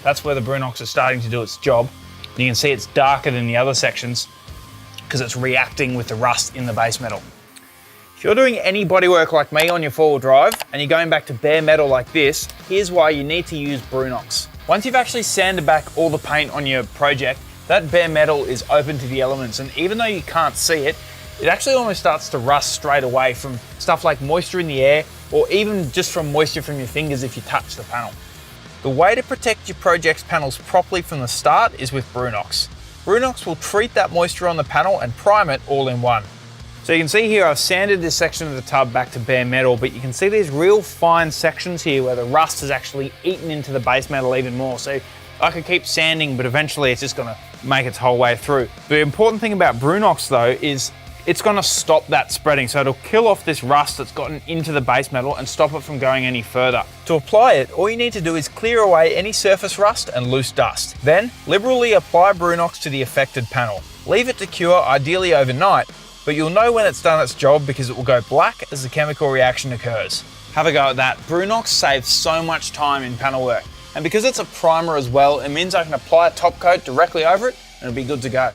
That's where the Brunox is starting to do its job. And you can see it's darker than the other sections because it's reacting with the rust in the base metal. If you're doing any bodywork like me on your four-wheel drive and you're going back to bare metal like this, here's why you need to use Brunox. Once you've actually sanded back all the paint on your project, that bare metal is open to the elements, and even though you can't see it, it actually almost starts to rust straight away from stuff like moisture in the air, or even just from moisture from your fingers if you touch the panel. The way to protect your project's panels properly from the start is with Brunox. Brunox will treat that moisture on the panel and prime it all in one. So you can see here I've sanded this section of the tub back to bare metal, but you can see these real fine sections here where the rust has actually eaten into the base metal even more. So I could keep sanding, but eventually it's just gonna make its whole way through. The important thing about Brunox though is it's gonna stop that spreading. So it'll kill off this rust that's gotten into the base metal and stop it from going any further. To apply it, all you need to do is clear away any surface rust and loose dust. Then liberally apply Brunox to the affected panel. Leave it to cure, ideally overnight, but you'll know when it's done its job because it will go black as the chemical reaction occurs. Have a go at that. Brunox saves so much time in panel work. And because it's a primer as well, it means I can apply a top coat directly over it and it'll be good to go.